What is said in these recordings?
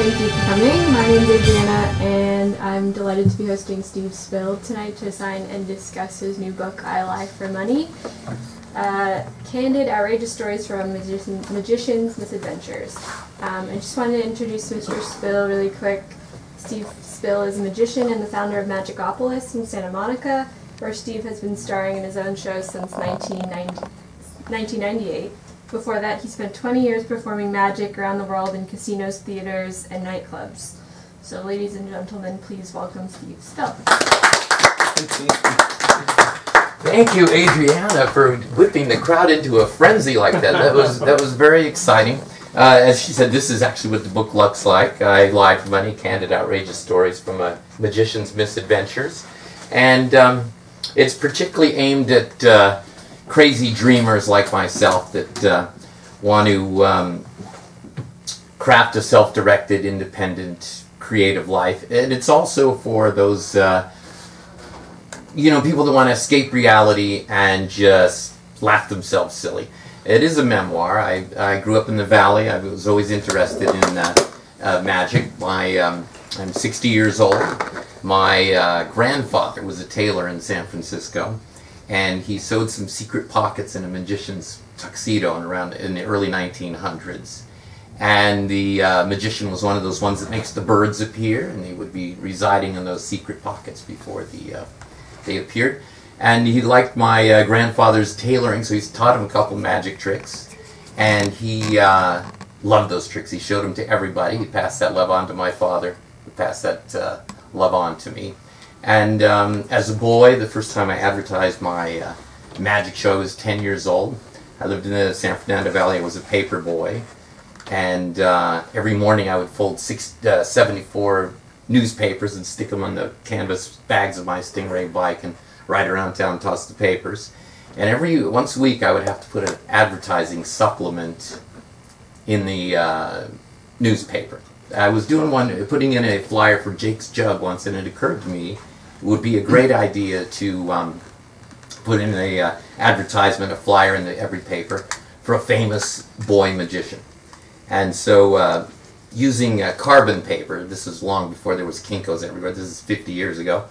thank you for coming. My name is Adriana, and I'm delighted to be hosting Steve Spill tonight to sign and discuss his new book, I Lie for Money. Candid, outrageous stories from magicians' misadventures. I just wanted to introduce Mr. Spill really quick. Steve Spill is a magician and the founder of Magicopolis in Santa Monica, where Steve has been starring in his own shows since 1998. Before that, he spent 20 years performing magic around the world in casinos, theaters, and nightclubs. So, ladies and gentlemen, please welcome Steve Spill. Thank you, Adriana, for whipping the crowd into a frenzy like that. That was very exciting. As she said, this is actually what the book looks like. I Lie for Money, Candid, Outrageous Stories from a Magician's Misadventures. And it's particularly aimed at crazy dreamers like myself that want to craft a self-directed, independent, creative life. And it's also for those, people that want to escape reality and just laugh themselves silly. It is a memoir. I grew up in the Valley. I was always interested in magic. I'm 60 years old. My grandfather was a tailor in San Francisco, and he sewed some secret pockets in a magician's tuxedo in the early 1900s. And the magician was one of those ones that makes the birds appear, and they would be residing in those secret pockets before they appeared. And he liked my grandfather's tailoring, so he's taught him a couple magic tricks. And he loved those tricks. He showed them to everybody. He passed that love on to my father. He passed that love on to me. And as a boy, the first time I advertised my magic show, I was 10 years old. I lived in the San Fernando Valley. I was a paper boy. And every morning I would fold 74 newspapers and stick them on the canvas bags of my Stingray bike and ride around town and toss the papers. And once a week I would have to put an advertising supplement in the newspaper. I was putting in a flyer for Jake's Jug once, and it occurred to me it would be a great idea to put in a advertisement, a flyer in every paper for a famous boy magician. And so using carbon paper, this was long before there was Kinko's everywhere, this is 50 years ago,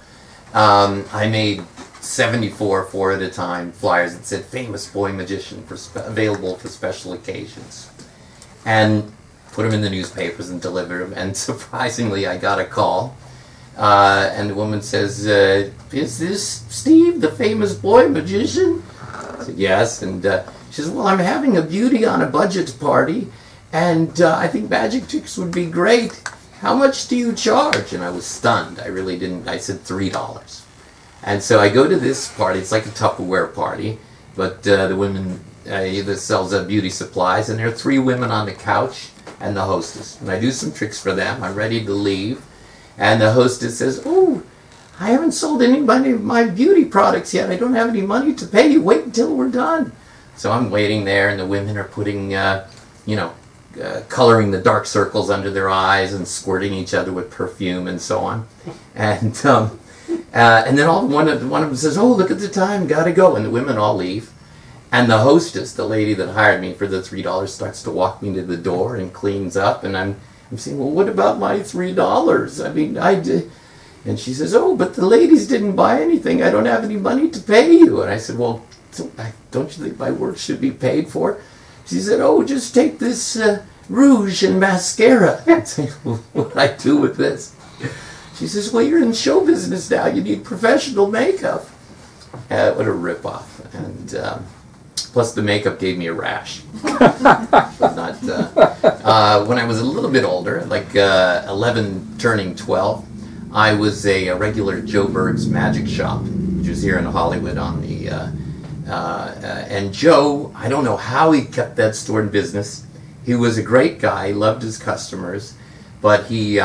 I made 74 4 at a time flyers that said famous boy magician available for special occasions. And put them in the newspapers and delivered them, and surprisingly I got a call. And the woman says, is this Steve, the famous boy magician? I said, yes. And she says, well, I'm having a beauty on a budget party, and I think magic tricks would be great. How much do you charge? And I was stunned. I really didn't. I said $3. And so I go to this party. It's like a Tupperware party, but the women that sells beauty supplies, and there are 3 women on the couch and the hostess. And I do some tricks for them. I'm ready to leave. And the hostess says, oh, I haven't sold anybody of my beauty products yet. I don't have any money to pay you. Wait until we're done. So I'm waiting there, and the women are putting, coloring the dark circles under their eyes and squirting each other with perfume and so on. And then one of them says, oh, look at the time, gotta go. And the women all leave. And the hostess, the lady that hired me for the $3, starts to walk me to the door and cleans up. And I'm saying, well, what about my $3? I mean, I did. And she says, oh, but the ladies didn't buy anything. I don't have any money to pay you. And I said, well, don't you think my work should be paid for? She said, oh, just take this rouge and mascara. I said, well, what do I do with this? She says, well, you're in show business now. You need professional makeup. What a ripoff. And plus the makeup gave me a rash. But not, when I was a little bit older, like 11 turning 12, I was a regular Joe Berg's Magic Shop, which was here in Hollywood on the... and Joe, I don't know how he kept that store in business. He was a great guy. He loved his customers. But he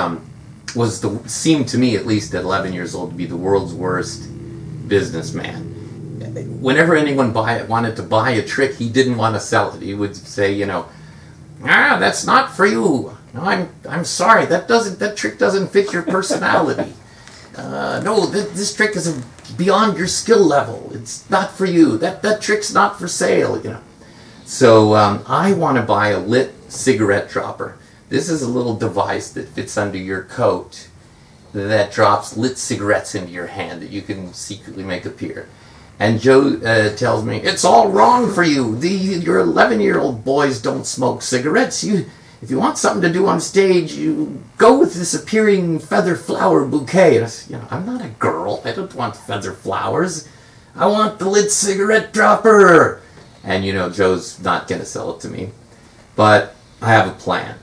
seemed to me, at least at 11 years old, to be the world's worst businessman. Whenever anyone wanted to buy a trick, he didn't want to sell it. He would say, that's not for you. No, I'm sorry. That trick doesn't fit your personality. No, this trick is beyond your skill level. It's not for you. That trick's not for sale. So I want to buy a lit cigarette dropper This is a little device that fits under your coat that drops lit cigarettes into your hand that you can secretly make appear. And Joe tells me, it's all wrong for you. Your 11-year-old boys don't smoke cigarettes. If you want something to do on stage, you go with this appearing feather flower bouquet. And I said, I'm not a girl. I don't want feather flowers. I want the lit cigarette dropper. And, Joe's not going to sell it to me. But I have a plan.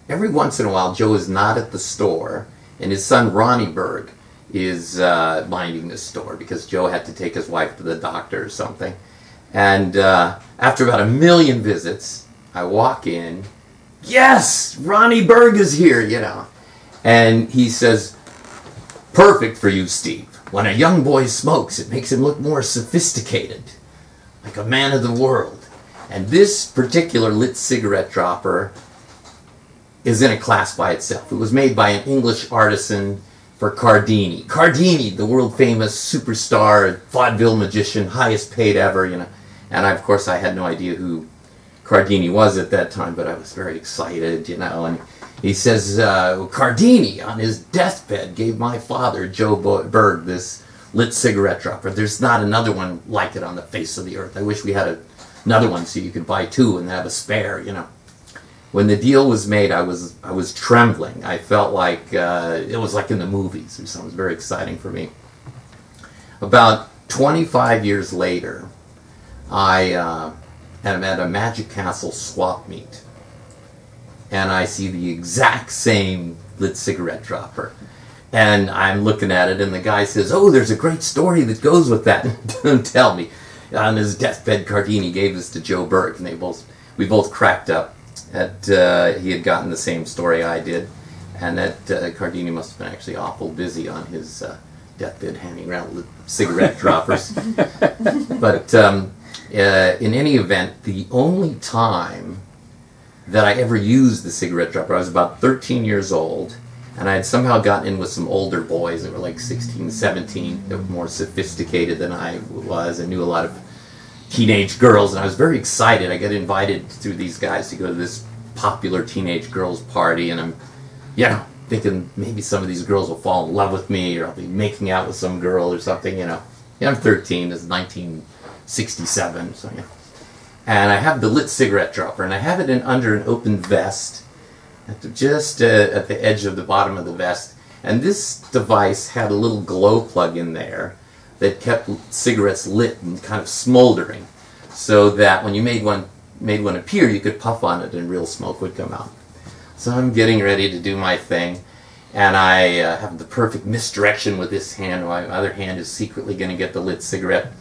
Every once in a while, Joe is not at the store, and his son Ronnie Berg is minding the store because Joe had to take his wife to the doctor or something. And after about 1 million visits, I walk in. Yes, Ronnie Berg is here, And he says, perfect for you, Steve. When a young boy smokes, it makes him look more sophisticated, like a man of the world. And this particular lit cigarette dropper is in a class by itself. It was made by an English artisan for Cardini. Cardini, the world-famous superstar, vaudeville magician, highest paid ever, And of course, I had no idea who Cardini was at that time, but I was very excited, And he says, Cardini, on his deathbed, gave my father, Joe Berg, this lit cigarette dropper. There's not another one like it on the face of the earth. I wish we had another one so you could buy two and have a spare, When the deal was made, I was trembling. I felt like it was like in the movies or something. It was very exciting for me. About 25 years later, I am at a Magic Castle swap meet, and I see the exact same lit cigarette dropper. And I'm looking at it, and the guy says, oh, there's a great story that goes with that. Don't tell me. On his deathbed, Cardini gave this to Joe Berg, and we both cracked up. He had gotten the same story I did, and that Cardini must have been actually awful busy on his deathbed handing around lit cigarette droppers. But in any event, the only time that I ever used the cigarette dropper, I was about 13 years old, and I had somehow gotten in with some older boys that were like 16, 17, that were more sophisticated than I was and knew a lot of teenage girls, and I was very excited. I got invited through these guys to go to this popular teenage girls party, and I'm, thinking maybe some of these girls will fall in love with me, or I'll be making out with some girl or something, I'm 13, this is 1967, so And I have the lit cigarette dropper, and I have it under an open vest, just at the edge of the bottom of the vest, and this device had a little glow plug in there that kept cigarettes lit and kind of smoldering, so that when you made one appear, you could puff on it and real smoke would come out. So I'm getting ready to do my thing, and I have the perfect misdirection with this hand. My other hand is secretly going to get the lit cigarette,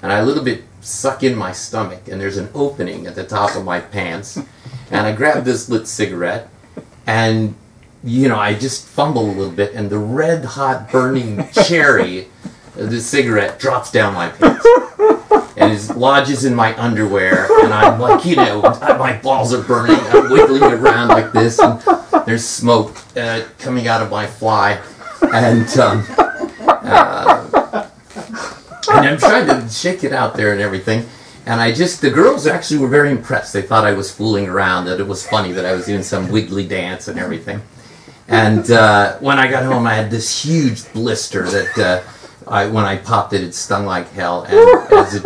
and I a little bit suck in my stomach, and there's an opening at the top of my pants, and I grab this lit cigarette, and I just fumble a little bit, and the red hot burning cherry the cigarette drops down my pants, and it lodges in my underwear, and I'm like, my balls are burning, I'm wiggling around like this, and there's smoke coming out of my fly, and I'm trying to shake it out there and everything, and the girls actually were very impressed. They thought I was fooling around, that it was funny that I was doing some wiggly dance and everything. And when I got home, I had this huge blister that when I popped it, it stung like hell. And as it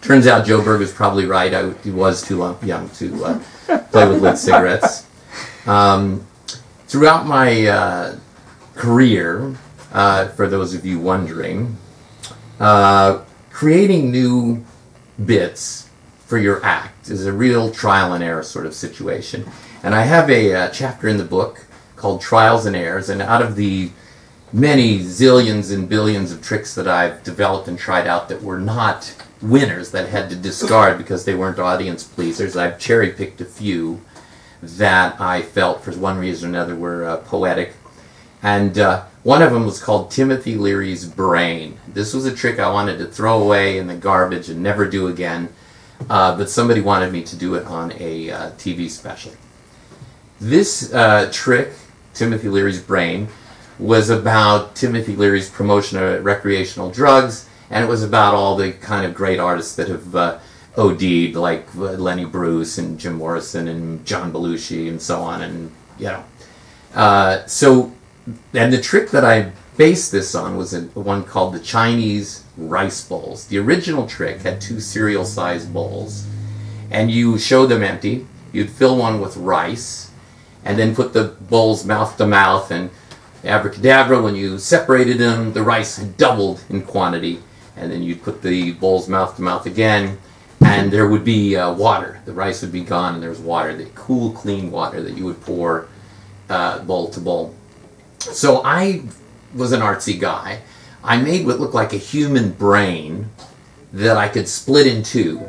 turns out, Joe Berg was probably right. He was too young to play with lit cigarettes. Throughout my career, for those of you wondering, creating new bits for your act is a real trial and error sort of situation. And I have a chapter in the book called Trials and Errors, and out of the many zillions and billions of tricks that I've developed and tried out that were not winners, that I had to discard because they weren't audience pleasers, I've cherry-picked a few that I felt for one reason or another were poetic. And one of them was called Timothy Leary's Brain. This was a trick I wanted to throw away in the garbage and never do again, but somebody wanted me to do it on a TV special. This trick, Timothy Leary's Brain, was about Timothy Leary's promotion of recreational drugs, and it was about all the kind of great artists that have OD'd, like Lenny Bruce and Jim Morrison and John Belushi and so on, and you know. And the trick that I based this on was one called the Chinese rice bowls. The original trick had 2 cereal-sized bowls, and you show them empty. You'd fill one with rice, and then put the bowls mouth to mouth, and abracadabra, when you separated them, the rice had doubled in quantity, and then you'd put the bowls mouth to mouth again, and there would be water. The rice would be gone, and there was water, the cool, clean water that you would pour bowl to bowl. So I was an artsy guy. I made what looked like a human brain that I could split in 2,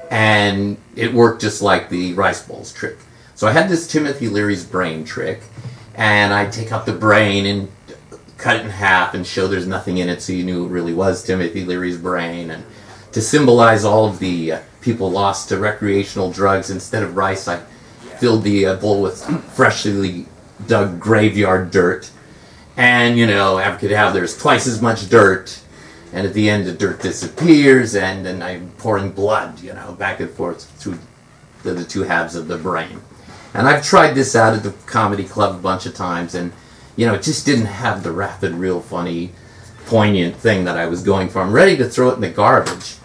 and it worked just like the rice bowls trick. So I had this Timothy Leary's brain trick, and I'd take out the brain and cut it in half and show there's nothing in it, so you knew it really was Timothy Leary's brain. And to symbolize all of the people lost to recreational drugs, instead of rice, I filled the bowl with freshly dug graveyard dirt. And, you know, abracadabra, there's twice as much dirt, and at the end the dirt disappears, and then I'm pouring blood, you know, back and forth through the 2 halves of the brain. And I've tried this out at the comedy club a bunch of times, and, you know, it just didn't have the rapid, real funny, poignant thing that I was going for. I'm ready to throw it in the garbage.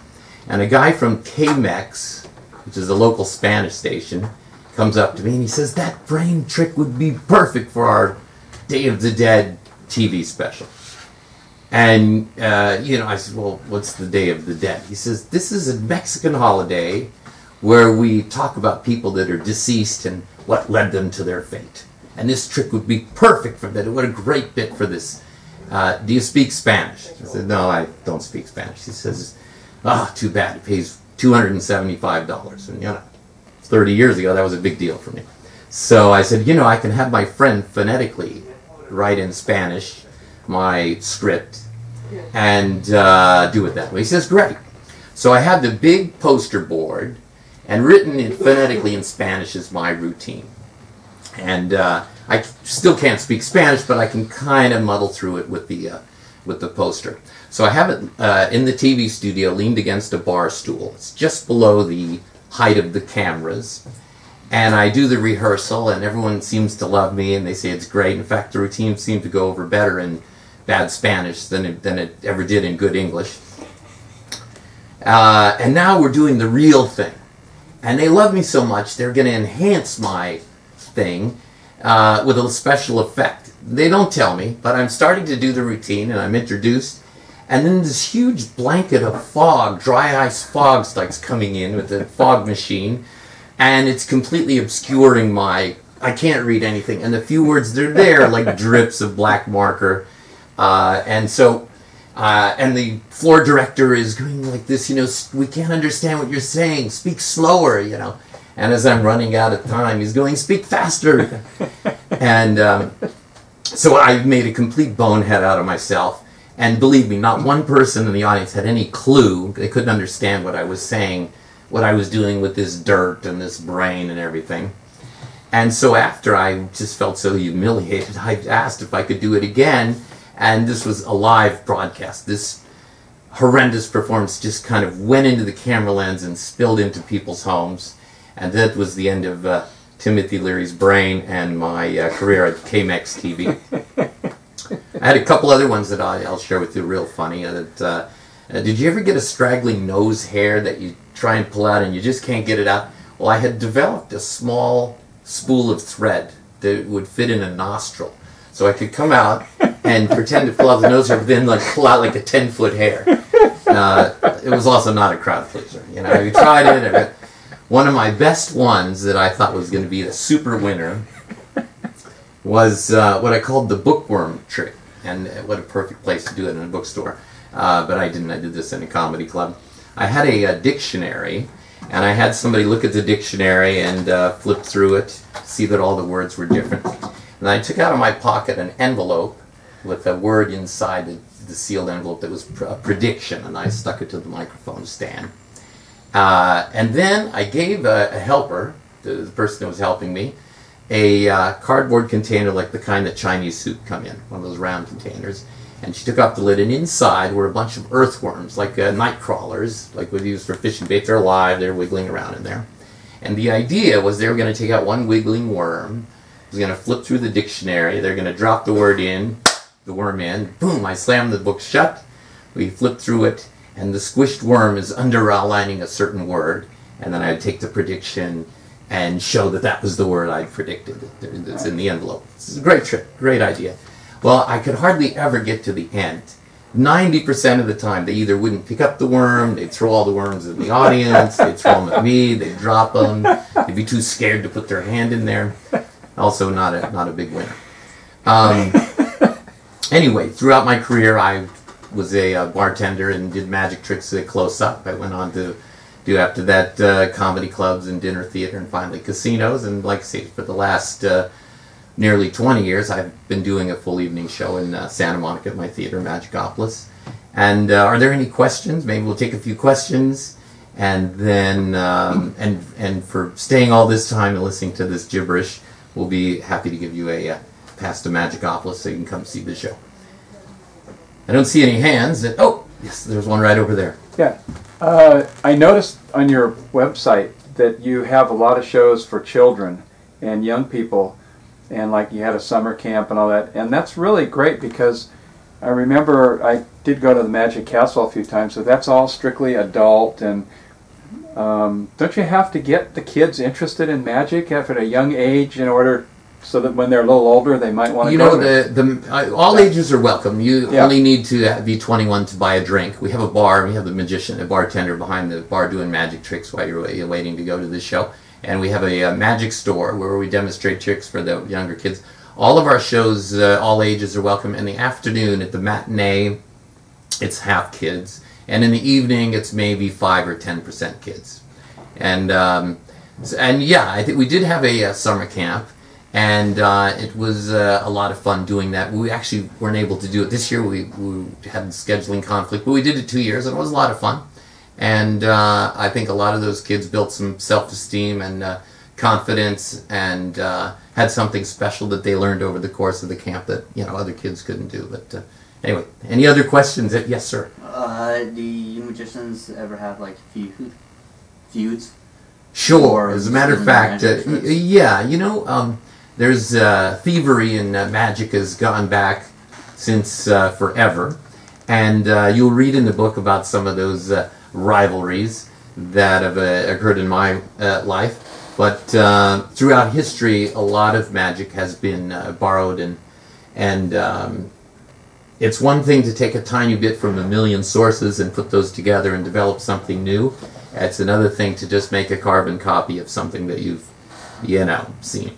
And a guy from KMEX, which is a local Spanish station, comes up to me and he says, that brain trick would be perfect for our Day of the Dead TV special. And, you know, I said, well, what's the Day of the Dead? He says, this is a Mexican holiday where we talk about people that are deceased and what led them to their fate. And this trick would be perfect for that. What a great bit for this. Do you speak Spanish? I said, no, I don't speak Spanish. He says, too bad. It pays $275. And, you know, 30 years ago, that was a big deal for me. So I said, you know, I can have my friend phonetically write in Spanish my script and do it that way. He says, great. So I had the big poster board, and written phonetically in Spanish is my routine. And I still can't speak Spanish, but I can kind of muddle through it with the poster. So I have it in the TV studio, leaned against a bar stool. It's just below the height of the cameras. And I do the rehearsal, and everyone seems to love me, and they say it's great. In fact, the routine seemed to go over better in bad Spanish than it ever did in good English. And now we're doing the real thing. And they love me so much, they're going to enhance my thing with a special effect. They don't tell me, but I'm starting to do the routine, and I'm introduced. And then this huge blanket of fog, dry ice fog, starts coming in with the fog machine. And it's completely obscuring I can't read anything. And the few words that are there are like drips of black marker. And the floor director is going like this, you know, we can't understand what you're saying. Speak slower, you know. And as I'm running out of time, he's going, speak faster. And so I made a complete bonehead out of myself. And believe me, not one person in the audience had any clue. They couldn't understand what I was saying, what I was doing with this dirt and this brain and everything. And so after I just felt so humiliated, I asked if I could do it again. And this was a live broadcast. This horrendous performance just kind of went into the camera lens and spilled into people's homes. And that was the end of Timothy Leary's brain and my career at KMEX TV. I had a couple other ones that I'll share with you, real funny. Did you ever get a straggling nose hair that you try and pull out and you just can't get it out? Well, I had developed a small spool of thread that would fit in a nostril. So I could come out and pretend to pull out the nose hair, but then like pull out like a 10-foot hair. It was also not a crowd pleaser. You know, we tried it. One of my best ones that I thought was going to be the super winner was what I called the bookworm trick. And what a perfect place to do it in a bookstore. But I didn't. I did this in a comedy club. I had a dictionary, and I had somebody look at the dictionary and flip through it, see that all the words were different. And I took out of my pocket an envelope with a word inside the sealed envelope that was a prediction, and I stuck it to the microphone stand. And then I gave a helper, the person that was helping me, a cardboard container like the kind that Chinese soup come in, one of those round containers. And she took off the lid, and inside were a bunch of earthworms, like night crawlers, like we use for fishing bait. They're alive, they're wiggling around in there. And the idea was they were going to take out one wiggling worm, was going to flip through the dictionary, they're going to drop the word in, the worm in, boom, I slammed the book shut, we flipped through it, and the squished worm is underlining a certain word, and then I'd take the prediction and show that that was the word I'd predicted that's in the envelope. This is a great trick, great idea. Well, I could hardly ever get to the end. 90% of the time, they either wouldn't pick up the worm, they'd throw all the worms in the audience, they'd throw them at me, they'd drop them, they'd be too scared to put their hand in there. Also not a big winner. Anyway, throughout my career, I was a bartender and did magic tricks close up. I went on to do, after that, comedy clubs and dinner theater and finally casinos. And like I say, for the last nearly 20 years, I've been doing a full evening show in Santa Monica at my theater, Magicopolis. And are there any questions? Maybe we'll take a few questions. And then, and for staying all this time and listening to this gibberish, we'll be happy to give you a pass to Magicopolis so you can come see the show. I don't see any hands. Oh, yes, there's one right over there. Yeah. I noticed on your website that you have a lot of shows for children and young people, and like you had a summer camp and all that, and that's really great because I remember I did go to the Magic Castle a few times, so that's all strictly adult. And don't you have to get the kids interested in magic at a young age in order so that when they're a little older they might want to go? All ages are welcome. You only need to be 21 to buy a drink. We have a bar. We have the magician, a bartender behind the bar doing magic tricks while you're waiting to go to the show. And we have a magic store where we demonstrate tricks for the younger kids. All of our shows, all ages are welcome. In the afternoon, at the matinee, it's half kids. And in the evening, it's maybe 5 or 10% kids. And yeah, I think we did have a summer camp. And it was a lot of fun doing that. We actually weren't able to do it this year. We had scheduling conflict. But we did it 2 years, and it was a lot of fun. And I think a lot of those kids built some self-esteem and confidence and had something special that they learned over the course of the camp that other kids couldn't do. But anyway, any other questions? Yes, sir. Do you magicians ever have like feuds? Sure. As a matter of fact, yeah. There's thievery in magic has gone back since forever, and you'll read in the book about some of those rivalries that have occurred in my life. But throughout history, a lot of magic has been borrowed, and it's one thing to take a tiny bit from a million sources and put those together and develop something new. It's another thing to just make a carbon copy of something that you've seen.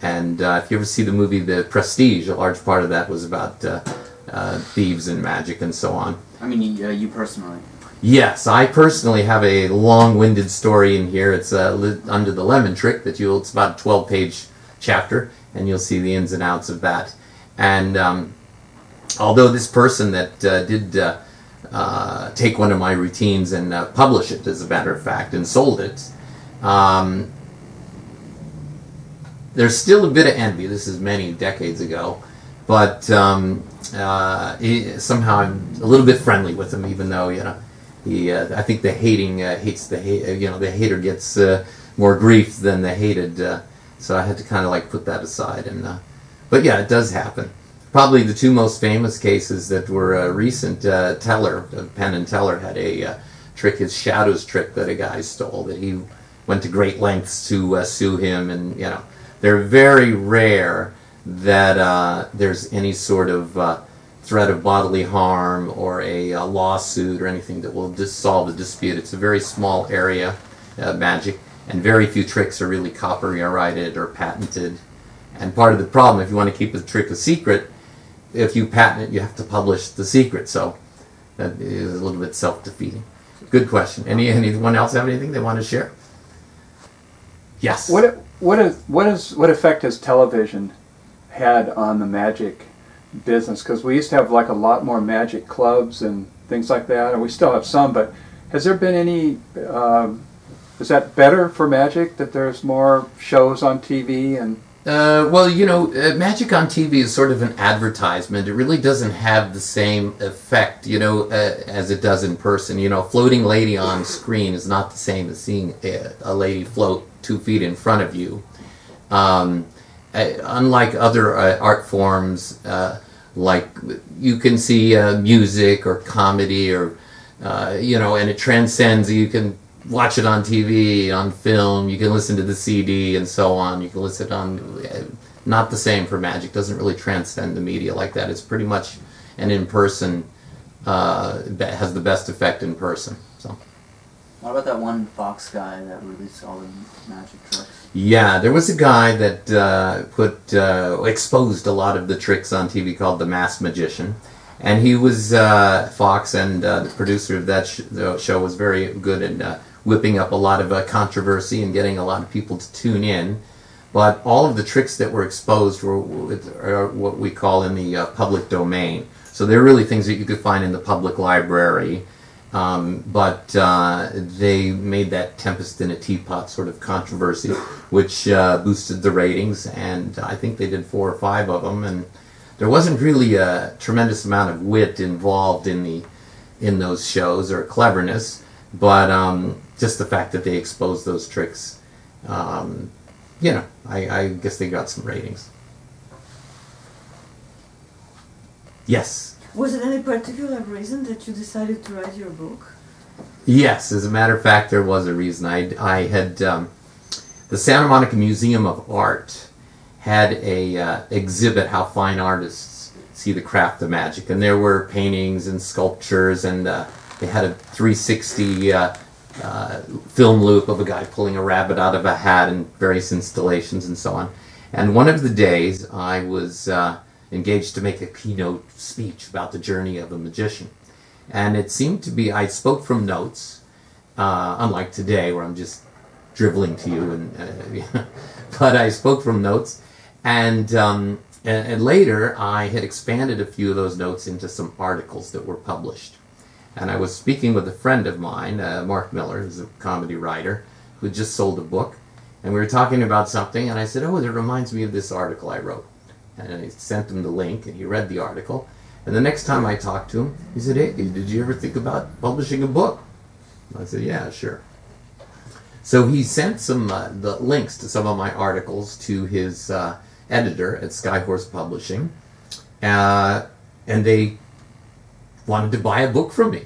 And if you ever see the movie The Prestige, a large part of that was about thieves and magic and so on. I mean, you personally. Yes, I personally have a long-winded story in here. It's under the lemon trick that it's about a 12-page chapter, and you'll see the ins and outs of that. And although this person that did take one of my routines and publish it, as a matter of fact, and sold it, there's still a bit of envy. This is many decades ago, but somehow I'm a little bit friendly with him, even though I think the hating hates the the hater gets more grief than the hated. So I had to kind of like put that aside. And but yeah, it does happen. Probably the two most famous cases that were recent. Teller, Penn and Teller, had a trick, his shadows trick, that a guy stole. That he went to great lengths to sue him, and they're very rare that there's any sort of threat of bodily harm or a lawsuit or anything that will just solve the dispute. It's a very small area, magic, and very few tricks are really copyrighted or patented. And part of the problem, if you want to keep the trick a secret, if you patent it, you have to publish the secret. So that is a little bit self-defeating. Good question. Anyone else have anything they want to share? Yes. What effect has television had on the magic business? Because we used to have like a lot more magic clubs and things like that, and we still have some, but has there been any, is that better for magic, that there's more shows on TV and Well, you know, magic on TV is sort of an advertisement. It really doesn't have the same effect, you know, as it does in person. You know, a floating lady on screen is not the same as seeing a lady float 2 feet in front of you. Unlike other art forms, like you can see music or comedy or, you know, and it transcends. You can watch it on TV, on film, you can listen to the CD and so on. You can listen on, not the same for magic, doesn't really transcend the media like that. It's pretty much an in-person, that has the best effect in person. So. What about that one Fox guy that released all the magic tricks? Yeah, there was a guy that exposed a lot of the tricks on TV called The Masked Magician. And he was, Fox and the producer of that show was very good at whipping up a lot of controversy and getting a lot of people to tune in. But all of the tricks that were exposed are what we call in the public domain. So they're really things that you could find in the public library. But they made that Tempest in a Teapot sort of controversy, which boosted the ratings. And I think they did 4 or 5 of them. And there wasn't really a tremendous amount of wit involved in those shows or cleverness, but just the fact that they exposed those tricks, you know, I guess they got some ratings. Yes? Was it any particular reason that you decided to write your book? Yes, as a matter of fact, there was a reason. I had, the Santa Monica Museum of Art had a exhibit how fine artists see the craft of magic, and there were paintings and sculptures, and they had a 360 film loop of a guy pulling a rabbit out of a hat and various installations and so on. And one of the days I was engaged to make a keynote speech about the journey of a magician, and it seemed to be, I spoke from notes, unlike today where I'm just dribbling to you, and but I spoke from notes. And later, I had expanded a few of those notes into some articles that were published. And I was speaking with a friend of mine, Mark Miller, who's a comedy writer, who had just sold a book. And we were talking about something, and I said, oh, that reminds me of this article I wrote. And I sent him the link, and he read the article. And the next time I talked to him, he said, hey, did you ever think about publishing a book? I said, yeah, sure. So he sent some the links to some of my articles to his editor at Skyhorse Publishing, and they wanted to buy a book from me.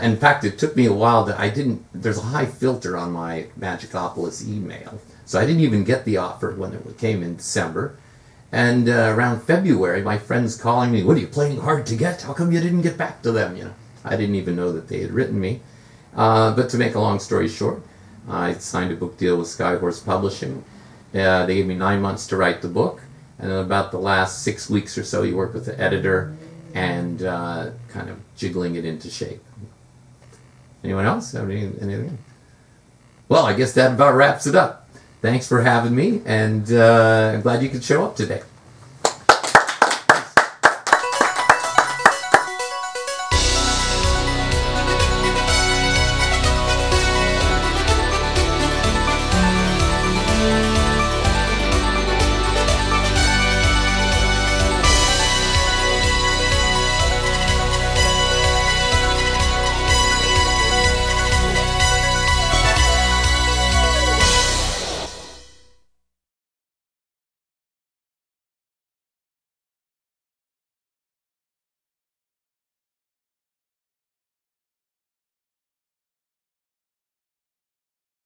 In fact, it took me a while there's a high filter on my Magicopolis email, so I didn't even get the offer when it came in December. And around February, my friends calling me, what, are you playing hard to get? How come you didn't get back to them? You know, I didn't even know that they had written me. But to make a long story short, I signed a book deal with Skyhorse Publishing. They gave me 9 months to write the book, and then about the last 6 weeks or so, you work with the editor and kind of jiggling it into shape. Anyone else have anything? Well, I guess that about wraps it up. Thanks for having me, and I'm glad you could show up today.